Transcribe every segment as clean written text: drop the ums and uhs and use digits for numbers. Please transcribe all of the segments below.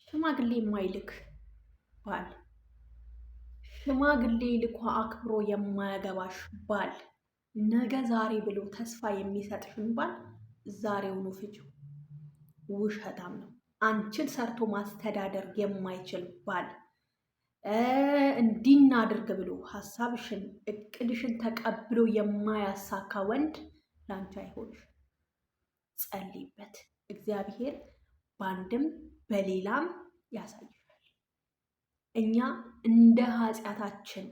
ሽማግሌ የማይልክ ባል፣ ሽማግሌ ልኮ አክብሮ የማያገባሽ ባል፣ ነገ ዛሬ ብሎ ተስፋ የሚሰጥሽን ባል ዛሬውኑ ፍቺው። ውሸታም ነው። አንቺን ሰርቶ ማስተዳደር የማይችል ባል፣ እንዲናድርግ ብሎ ሀሳብሽን እቅድሽን ተቀብሎ የማያሳካ ወንድ ላንቺ አይሆንሽ። ጸልይበት። እግዚአብሔር በአንድም በሌላም ያሳይሻል። እኛ እንደ ኃጢአታችን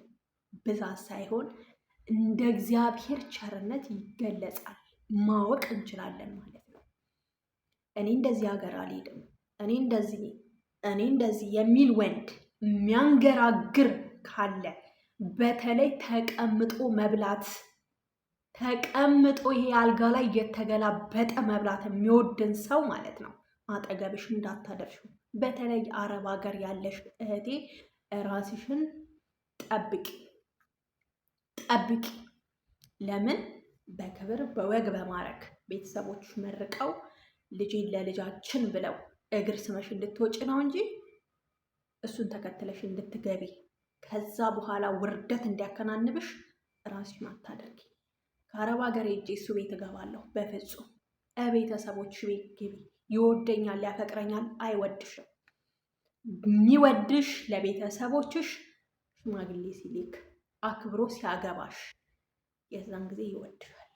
ብዛት ሳይሆን እንደ እግዚአብሔር ቸርነት ይገለጻል። ማወቅ እንችላለን ማለት ነው። እኔ እንደዚህ ሀገር አልሄድም፣ እኔ እንደዚህ የሚል ወንድ የሚያንገራግር ካለ በተለይ ተቀምጦ መብላት፣ ተቀምጦ ይሄ አልጋ ላይ እየተገላበጠ መብላት የሚወድን ሰው ማለት ነው አጠገብሽ እንዳታደርሽው። በተለይ አረብ ሀገር ያለሽ እህቴ ራስሽን ጠብቂ። ለምን? በክብር በወግ በማረግ ቤተሰቦች መርቀው ልጅን ለልጃችን ብለው እግር ስመሽ እንድትወጪ ነው እንጂ እሱን ተከትለሽ እንድትገቢ ከዛ በኋላ ውርደት እንዲያከናንብሽ ራስሽን አታደርጊ። ከአረብ ሀገር ሄጄ እሱ ቤት እገባለሁ? በፍጹም። ቤተሰቦች ቤት ግቢ። ይወደኛል፣ ያፈቅረኛል፣ አይወድሽም። የሚወድሽ ለቤተሰቦችሽ ሽማግሌ ሲልክ አክብሮ ሲያገባሽ የዛን ጊዜ ይወድሻል።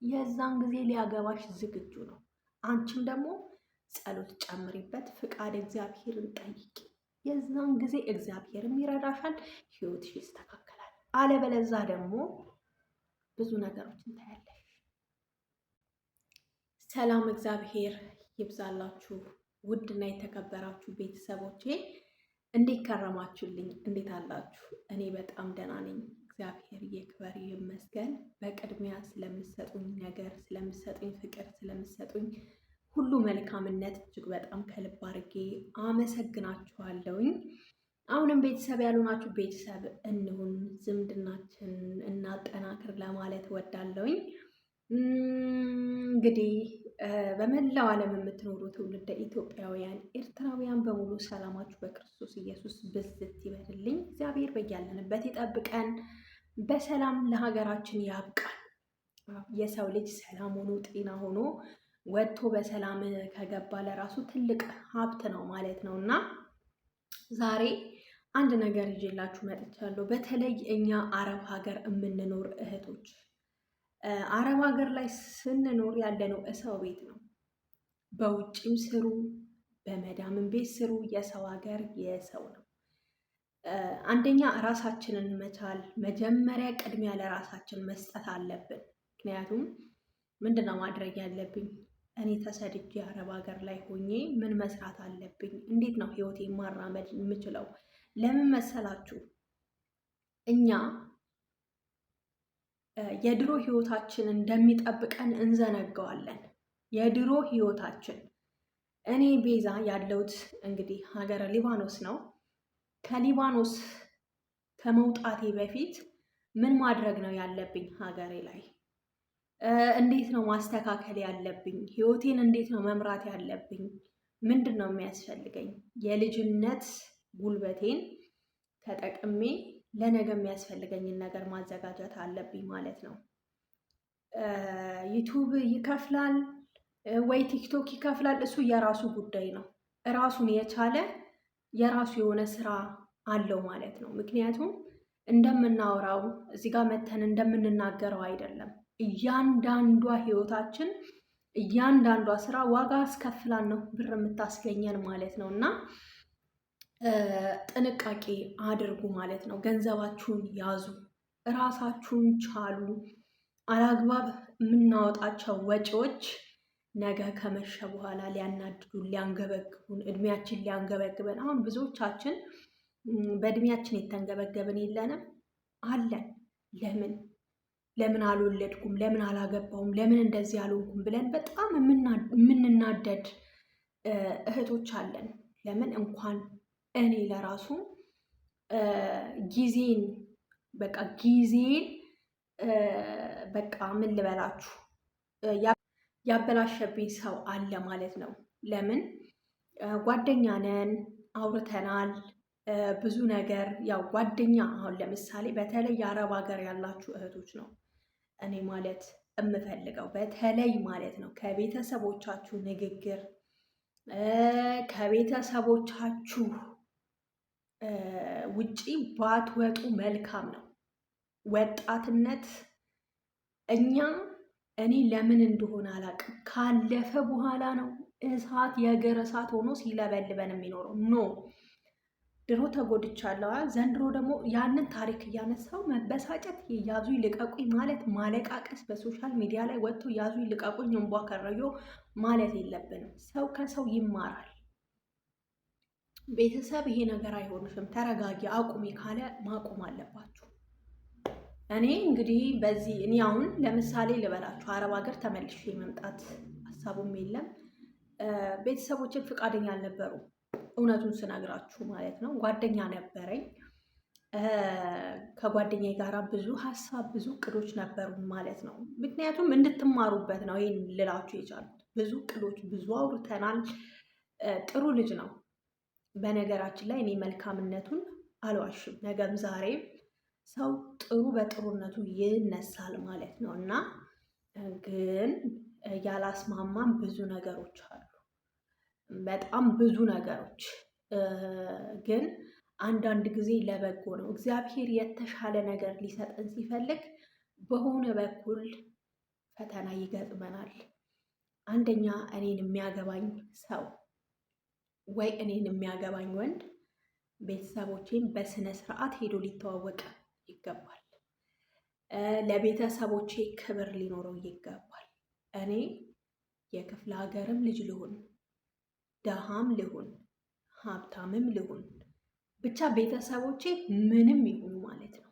የዛን ጊዜ ሊያገባሽ ዝግጁ ነው። አንቺም ደግሞ ጸሎት ጨምሪበት፣ ፍቃድ እግዚአብሔርን ጠይቂ። የዛን ጊዜ እግዚአብሔርም ይረዳሻል፣ ህይወትሽ ይስተካከላል። አለበለዛ ደግሞ ብዙ ነገሮችን ታያለሽ። ሰላም እግዚአብሔር ይብዛላችሁ። ውድና የተከበራችሁ ቤተሰቦቼ እንዴት ከረማችሁልኝ? እንዴት አላችሁ? እኔ በጣም ደህና ነኝ። እግዚአብሔር ይክበር ይመስገን። በቅድሚያ ስለምሰጡኝ ነገር፣ ስለምሰጡኝ ፍቅር፣ ስለምሰጡኝ ሁሉ መልካምነት እጅግ በጣም ከልብ አድርጌ አመሰግናችኋለሁኝ። አሁንም ቤተሰብ ያልሆናችሁ ቤተሰብ እንሁን፣ ዝምድናችን እናጠናክር ለማለት ወዳለሁኝ። እንግዲህ በመላው ዓለም የምትኖሩ ትውልደ ኢትዮጵያውያን፣ ኤርትራውያን በሙሉ ሰላማችሁ በክርስቶስ ኢየሱስ ብዝት ይበልልኝ። እግዚአብሔር በያለንበት ይጠብቀን፣ በሰላም ለሀገራችን ያብቃን። የሰው ልጅ ሰላም ሆኖ ጤና ሆኖ ወጥቶ በሰላም ከገባ ለራሱ ትልቅ ሀብት ነው ማለት ነው እና ዛሬ አንድ ነገር ይዤላችሁ መጥቻለሁ። በተለይ እኛ አረብ ሀገር የምንኖር እህቶች፣ አረብ ሀገር ላይ ስንኖር ያለነው እሰው ቤት ነው። በውጭም ስሩ፣ በመዳምን ቤት ስሩ፣ የሰው ሀገር የሰው ነው። አንደኛ ራሳችንን መቻል፣ መጀመሪያ ቅድሚያ ለራሳችን መስጠት አለብን። ምክንያቱም ምንድነው ማድረግ ያለብኝ? እኔ ተሰድጄ አረብ ሀገር ላይ ሆኜ ምን መስራት አለብኝ? እንዴት ነው ህይወቴ ማራመድ የምችለው? ለምን መሰላችሁ? እኛ የድሮ ህይወታችን እንደሚጠብቀን እንዘነጋዋለን። የድሮ ህይወታችን እኔ ቤዛ ያለሁት እንግዲህ ሀገረ ሊባኖስ ነው። ከሊባኖስ ከመውጣቴ በፊት ምን ማድረግ ነው ያለብኝ? ሀገሬ ላይ እንዴት ነው ማስተካከል ያለብኝ? ህይወቴን እንዴት ነው መምራት ያለብኝ? ምንድን ነው የሚያስፈልገኝ? የልጅነት ጉልበቴን ተጠቅሜ ለነገ የሚያስፈልገኝን ነገር ማዘጋጀት አለብኝ ማለት ነው። ዩቱብ ይከፍላል ወይ ቲክቶክ ይከፍላል፣ እሱ የራሱ ጉዳይ ነው። ራሱን የቻለ የራሱ የሆነ ስራ አለው ማለት ነው። ምክንያቱም እንደምናወራው እዚህ ጋር መተን እንደምንናገረው አይደለም። እያንዳንዷ ህይወታችን፣ እያንዳንዷ ስራ ዋጋ አስከፍላን ነው ብር የምታስገኘን ማለት ነው እና ጥንቃቄ አድርጉ ማለት ነው። ገንዘባችሁን ያዙ፣ እራሳችሁን ቻሉ። አላግባብ የምናወጣቸው ወጪዎች ነገ ከመሸ በኋላ ሊያናድዱን፣ ሊያንገበግቡን፣ እድሜያችን ሊያንገበግበን። አሁን ብዙዎቻችን በእድሜያችን የተንገበገብን የለንም አለን። ለምን አልወለድኩም፣ ለምን አላገባውም፣ ለምን እንደዚህ አልሆንኩም ብለን በጣም የምንናደድ እህቶች አለን። ለምን እንኳን እኔ ለራሱ ጊዜን በቃ ምን ልበላችሁ ያበላሸብኝ ሰው አለ ማለት ነው። ለምን ጓደኛ ነን፣ አውርተናል ብዙ ነገር። ያው ጓደኛ አሁን ለምሳሌ በተለይ የአረብ ሀገር ያላችሁ እህቶች ነው እኔ ማለት የምፈልገው በተለይ ማለት ነው ከቤተሰቦቻችሁ ንግግር ከቤተሰቦቻችሁ ውጪ ባትወጡ መልካም ነው። ወጣትነት እኔ ለምን እንደሆነ አላውቅም፣ ካለፈ በኋላ ነው እሳት የእግር እሳት ሆኖ ሲለበልበን የሚኖረው። ኖ ድሮ ተጎድቻለሁ፣ ዘንድሮ ደግሞ ያንን ታሪክ እያነሳው መበሳጨት፣ ያዙ ይልቀቁኝ ማለት ማለቃቀስ፣ በሶሻል ሚዲያ ላይ ወጥቶ ያዙ ይልቀቁኝ እንቧ ከረዮ ማለት የለብንም። ሰው ከሰው ይማራል። ቤተሰብ ይሄ ነገር አይሆንሽም፣ ተረጋጊ፣ አቁሚ ካለ ማቆም አለባችሁ። እኔ እንግዲህ እኔ አሁን ለምሳሌ ልበላችሁ፣ አረብ ሀገር ተመልሼ መምጣት ሀሳቡም የለም። ቤተሰቦችን ፍቃደኛ አልነበሩ፣ እውነቱን ስነግራችሁ ማለት ነው። ጓደኛ ነበረኝ፣ ከጓደኛዬ ጋር ብዙ ሀሳብ ብዙ እቅዶች ነበሩ ማለት ነው። ምክንያቱም እንድትማሩበት ነው ይህን ልላችሁ የቻሉት። ብዙ እቅዶች ብዙ አውርተናል። ጥሩ ልጅ ነው። በነገራችን ላይ እኔ መልካምነቱን አልዋሽም። ነገም ዛሬም ሰው ጥሩ በጥሩነቱ ይነሳል ማለት ነው። እና ግን ያላስማማን ብዙ ነገሮች አሉ፣ በጣም ብዙ ነገሮች። ግን አንዳንድ ጊዜ ለበጎ ነው። እግዚአብሔር የተሻለ ነገር ሊሰጠን ሲፈልግ በሆነ በኩል ፈተና ይገጥመናል። አንደኛ እኔን የሚያገባኝ ሰው ወይ እኔን የሚያገባኝ ወንድ ቤተሰቦቼን በስነ ስርዓት ሄዶ ሊተዋወቅ ይገባል። ለቤተሰቦቼ ክብር ሊኖረው ይገባል። እኔ የክፍለ ሀገርም ልጅ ልሁን፣ ደሃም ልሁን፣ ሀብታምም ልሁን፣ ብቻ ቤተሰቦቼ ምንም ይሁኑ ማለት ነው።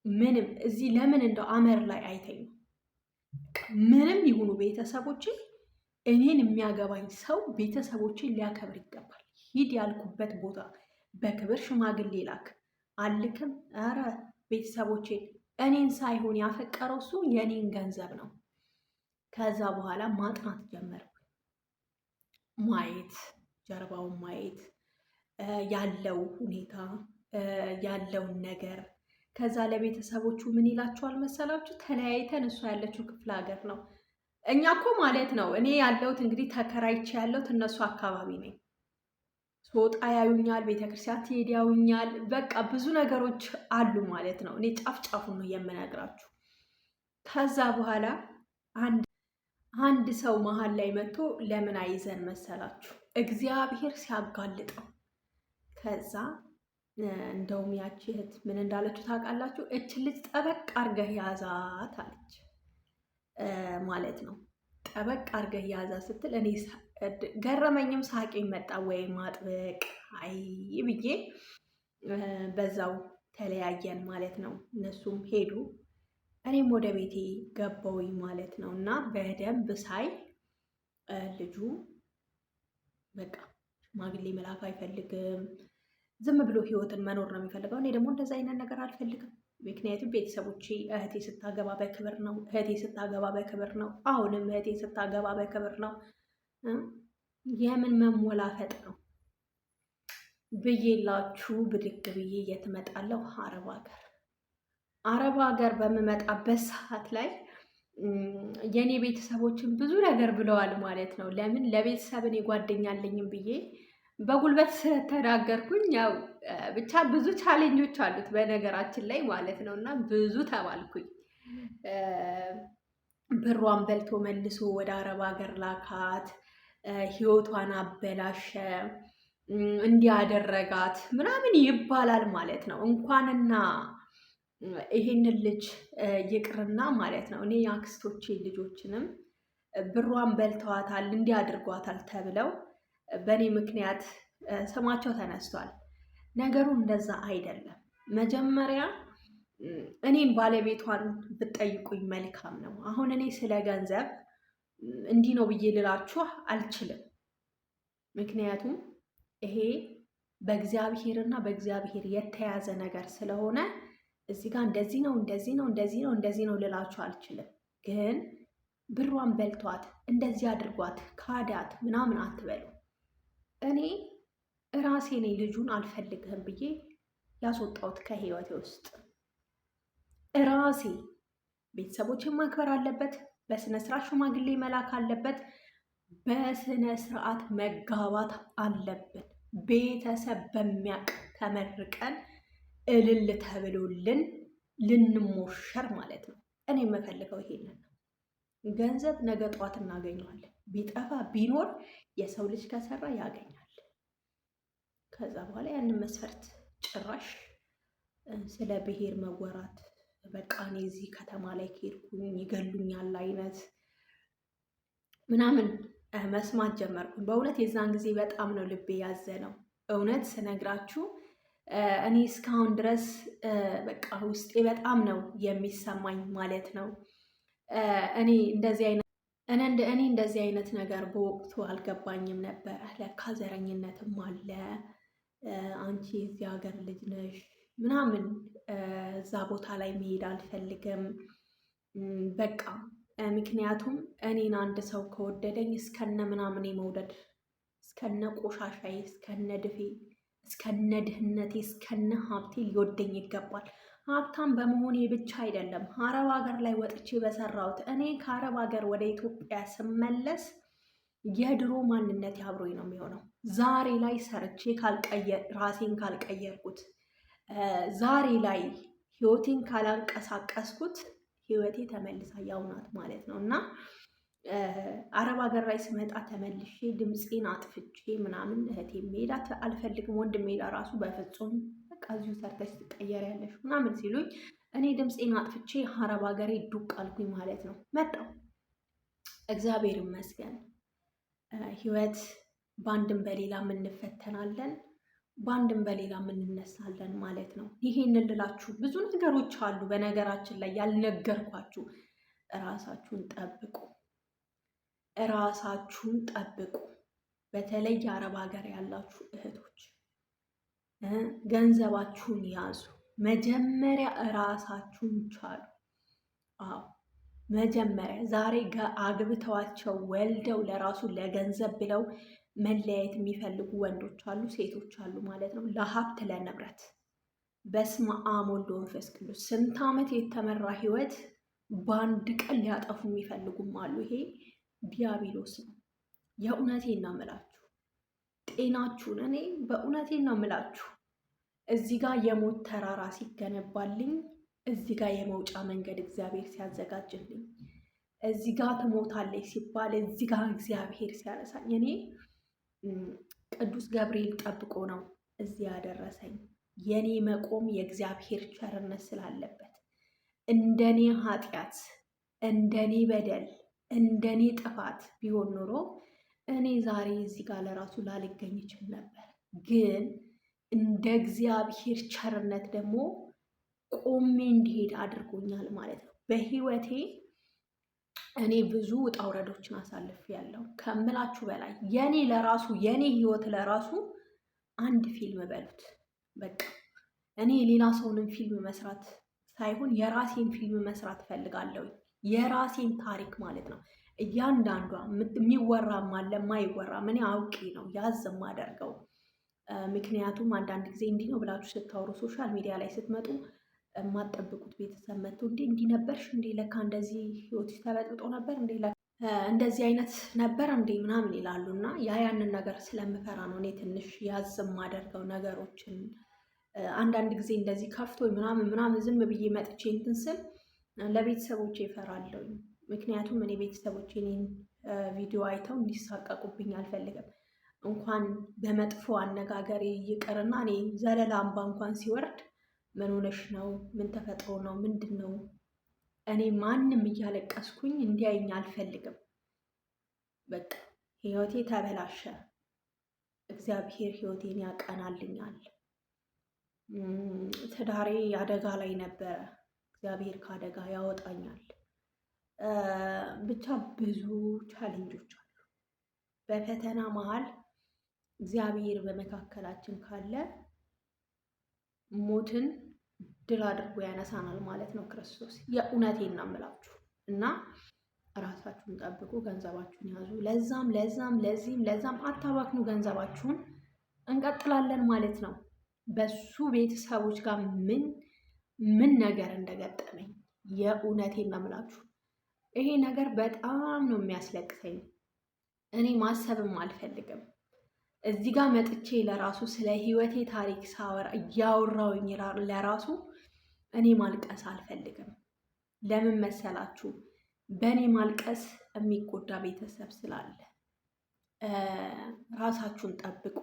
ምንም እዚህ ለምን እንደው አመር ላይ አይተኙ፣ ምንም ይሁኑ ቤተሰቦቼ፣ እኔን የሚያገባኝ ሰው ቤተሰቦቼን ሊያከብር ይገባል። ሂድ ያልኩበት ቦታ በክብር ሽማግሌ ላክ አልክም። ኧረ ቤተሰቦቼን እኔን ሳይሆን ያፈቀረው እሱ የኔን ገንዘብ ነው። ከዛ በኋላ ማጥናት ጀመርኩ፣ ማየት፣ ጀርባውን ማየት፣ ያለው ሁኔታ ያለውን ነገር። ከዛ ለቤተሰቦቹ ምን ይላቸዋል መሰላችሁ? ተለያይተን እሷ ያለችው ክፍለ ሀገር ነው፣ እኛ እኮ ማለት ነው እኔ ያለሁት እንግዲህ ተከራይቼ ያለሁት እነሱ አካባቢ ነኝ። ስወጣ ያዩኛል፣ ቤተክርስቲያን ትሄድ ያዩኛል። በቃ ብዙ ነገሮች አሉ ማለት ነው። እኔ ጫፍ ጫፉን ነው የምነግራችሁ። ከዛ በኋላ አንድ ሰው መሀል ላይ መጥቶ ለምን አይዘን መሰላችሁ? እግዚአብሔር ሲያጋልጠው። ከዛ እንደውም ያቺ እህት ምን እንዳለችው ታውቃላችሁ? እች ልጅ ጠበቅ አርገህ ያዛት አለች ማለት ነው። ጠበቅ አርገህ ያዛት ስትል እኔ ገረመኝም ሳቄኝ መጣ። ወይ ማጥበቅ አይ ብዬ በዛው ተለያየን ማለት ነው። እነሱም ሄዱ፣ እኔም ወደ ቤቴ ገባሁኝ ማለት ነው። እና በደንብ ሳይ ልጁ በቃ ሽማግሌ መላክ አይፈልግም፣ ዝም ብሎ ህይወትን መኖር ነው የሚፈልገው። እኔ ደግሞ እንደዛ አይነት ነገር አልፈልግም። ምክንያቱም ቤተሰቦቼ እህቴ ስታገባ በክብር ነው፣ እህቴ ስታገባ በክብር ነው፣ አሁንም እህቴ ስታገባ በክብር ነው። የምን መሞላፈጥ ነው ብዬላችሁ ብድግ ብዬ የት እመጣለሁ? አረብ ሀገር በምመጣበት ሰዓት ላይ የኔ ቤተሰቦችን ብዙ ነገር ብለዋል ማለት ነው። ለምን ለቤተሰብ እኔ ጓደኛ አለኝም ብዬ በጉልበት ተናገርኩኝ። ያው ብቻ ብዙ ቻሌንጆች አሉት በነገራችን ላይ ማለት ነው። እና ብዙ ተባልኩኝ። ብሯን በልቶ መልሶ ወደ አረብ ሀገር ላካት፣ ህይወቷን አበላሸ፣ እንዲያደረጋት ምናምን ይባላል ማለት ነው። እንኳንና ይሄንን ልጅ ይቅርና ማለት ነው እኔ የአክስቶቼ ልጆችንም ብሯን በልተዋታል፣ እንዲያድርጓታል ተብለው በእኔ ምክንያት ስማቸው ተነስቷል። ነገሩ እንደዛ አይደለም። መጀመሪያ እኔን ባለቤቷን ብትጠይቁኝ መልካም ነው። አሁን እኔ ስለ ገንዘብ እንዲህ ነው ብዬ ልላችሁ አልችልም። ምክንያቱም ይሄ በእግዚአብሔርና በእግዚአብሔር የተያዘ ነገር ስለሆነ እዚህ ጋር እንደዚህ ነው እንደዚህ ነው እንደዚህ ነው እንደዚህ ነው ልላችሁ አልችልም። ግን ብሯን በልቷት እንደዚህ አድርጓት ካዳት ምናምን አትበሉ። እኔ ራሴ ነኝ ልጁን አልፈልግህም ብዬ ያስወጣሁት ከህይወቴ ውስጥ ራሴ። ቤተሰቦችን ማክበር አለበት፣ በስነ ስርዓት ሽማግሌ መላክ አለበት፣ በስነ ስርዓት መጋባት አለብን። ቤተሰብ በሚያውቅ ተመርቀን እልል ተብሎልን ልንሞሸር ማለት ነው። እኔ የምፈልገው ይሄንን ነው። ገንዘብ ነገ ጠዋት እናገኘዋለን። ቢጠፋ ቢኖር የሰው ልጅ ከሰራ ያገኛል። ከዛ በኋላ ያንን መስፈርት ጭራሽ ስለ ብሔር መወራት በቃ እኔ እዚህ ከተማ ላይ ከሄድኩኝ ይገሉኛል አይነት ምናምን መስማት ጀመርኩኝ። በእውነት የዛን ጊዜ በጣም ነው ልቤ ያዘነው። እውነት ስነግራችሁ እኔ እስካሁን ድረስ በቃ ውስጤ በጣም ነው የሚሰማኝ ማለት ነው። እኔ እንደዚህ አይነት ነገር በወቅቱ አልገባኝም ነበረ። ለካ ዘረኝነትም አለ። አንቺ የዚህ ሀገር ልጅ ነሽ ምናምን፣ እዛ ቦታ ላይ መሄድ አልፈልግም በቃ ምክንያቱም እኔን አንድ ሰው ከወደደኝ እስከነ ምናምኔ መውደድ፣ እስከነ ቆሻሻዬ፣ እስከነ ድፌ፣ እስከነ ድህነቴ፣ እስከነ ሀብቴ ሊወደኝ ይገባል። ሀብታም በመሆኔ ብቻ አይደለም አረብ ሀገር ላይ ወጥቼ በሰራሁት። እኔ ከአረብ ሀገር ወደ ኢትዮጵያ ስመለስ የድሮ ማንነት አብሮኝ ነው የሚሆነው። ዛሬ ላይ ሰርቼ ራሴን ካልቀየርኩት፣ ዛሬ ላይ ህይወቴን ካላንቀሳቀስኩት ህይወቴ ተመልሳ ያው ናት ማለት ነው። እና አረብ ሀገር ላይ ስመጣ ተመልሼ ድምፄን አጥፍቼ ምናምን እህቴ መሄዳት አልፈልግም፣ ወንድሜ ራሱ በፍጹም በቃ እዚሁ ሰርተሽ ትቀየሪያለሽ ምናምን ሲሉኝ እኔ ድምፄን አጥፍቼ አረብ ሀገሬ ዱቅ አልኩኝ ማለት ነው። መጣሁ። እግዚአብሔር ይመስገን። ህይወት በአንድም በሌላም እንፈተናለን፣ በአንድም በሌላም እንነሳለን ማለት ነው። ይሄንን ልላችሁ ብዙ ነገሮች አሉ በነገራችን ላይ ያልነገርኳችሁ። እራሳችሁን ጠብቁ፣ እራሳችሁን ጠብቁ። በተለይ የአረብ ሀገር ያላችሁ እህቶች ገንዘባችሁን ያዙ። መጀመሪያ እራሳችሁን ቻሉ። አዎ መጀመሪያ ዛሬ አግብተዋቸው ወልደው ለራሱ ለገንዘብ ብለው መለያየት የሚፈልጉ ወንዶች አሉ፣ ሴቶች አሉ ማለት ነው። ለሀብት ለንብረት። በስመ አብ ወወልድ ወመንፈስ ቅዱስ። ስንት ዓመት የተመራ ህይወት በአንድ ቀን ሊያጠፉ የሚፈልጉም አሉ። ይሄ ዲያብሎስ ነው። የእውነቴን ነው የምላችሁ። ጤናችሁን እኔ በእውነቴን ነው የምላችሁ። እዚህ ጋር የሞት ተራራ ሲገነባልኝ፣ እዚህ ጋር የመውጫ መንገድ እግዚአብሔር ሲያዘጋጅልኝ፣ እዚህ ጋር ትሞታለች ሲባል እዚህ ጋር እግዚአብሔር ሲያነሳኝ፣ እኔ ቅዱስ ገብርኤል ጠብቆ ነው እዚህ ያደረሰኝ። የኔ መቆም የእግዚአብሔር ቸርነት ስላለበት፣ እንደኔ ኃጢአት፣ እንደኔ በደል፣ እንደኔ ጥፋት ቢሆን ኖሮ እኔ ዛሬ እዚህ ጋር ለራሱ ላልገኝ ይችል ነበር። ግን እንደ እግዚአብሔር ቸርነት ደግሞ ቆሜ እንዲሄድ አድርጎኛል ማለት ነው። በህይወቴ እኔ ብዙ ውጣ ውረዶችን አሳልፌያለሁ ከምላችሁ በላይ። የኔ ህይወት ለራሱ አንድ ፊልም በሉት በቃ። እኔ ሌላ ሰውንም ፊልም መስራት ሳይሆን የራሴን ፊልም መስራት እፈልጋለሁ። የራሴን ታሪክ ማለት ነው። እያንዳንዷ የሚወራም አለ የማይወራም እኔ አውቄ ነው ያዝ የማደርገው። ምክንያቱም አንዳንድ ጊዜ እንዲህ ነው ብላችሁ ስታወሩ ሶሻል ሚዲያ ላይ ስትመጡ የማትጠብቁት ቤተሰብ መጥቶ እንዲህ ነበርሽ እንዴ፣ ለካ እንደዚህ ህይወትሽ ተበጥብጦ ነበር እንዴ፣ እንደዚህ አይነት ነበር እንዴ ምናምን ይላሉ። እና ያንን ነገር ስለምፈራ ነው እኔ ትንሽ ያዝ የማደርገው ነገሮችን። አንዳንድ ጊዜ እንደዚህ ከፍቶ ምናምን ዝም ብዬ መጥቼ እንትን ስል ለቤተሰቦቼ እፈራለሁ። ምክንያቱም እኔ ቤተሰቦቼ እኔን ቪዲዮ አይተው እንዲሳቀቁብኝ አልፈልግም። እንኳን በመጥፎ አነጋገሬ ይቅርና እኔ ዘለላ አምባ እንኳን ሲወርድ ምን ሆነሽ ነው? ምን ተፈጥሮ ነው? ምንድን ነው? እኔ ማንም እያለቀስኩኝ እንዲያይኝ አልፈልግም። በቃ ህይወቴ ተበላሸ። እግዚአብሔር ህይወቴን ያቀናልኛል። ትዳሬ አደጋ ላይ ነበረ። እግዚአብሔር ከአደጋ ያወጣኛል። ብቻ ብዙ ቻሌንጆች አሉ። በፈተና መሀል እግዚአብሔር በመካከላችን ካለ ሞትን ድል አድርጎ ያነሳናል ማለት ነው ክርስቶስ። የእውነቴን ነው የምላችሁ። እና ራሳችሁን ጠብቁ፣ ገንዘባችሁን ያዙ። ለዛም አታባክኑ ገንዘባችሁን። እንቀጥላለን ማለት ነው። በሱ ቤተሰቦች ጋር ምን ነገር እንደገጠመኝ የእውነቴን ነው የምላችሁ። ይሄ ነገር በጣም ነው የሚያስለቅሰኝ። እኔ ማሰብም አልፈልግም። እዚህ ጋር መጥቼ ለራሱ ስለ ህይወቴ ታሪክ ሳወራ እያወራውኝ ለራሱ እኔ ማልቀስ አልፈልግም። ለምን መሰላችሁ? በእኔ ማልቀስ የሚጎዳ ቤተሰብ ስላለ። ራሳችሁን ጠብቁ።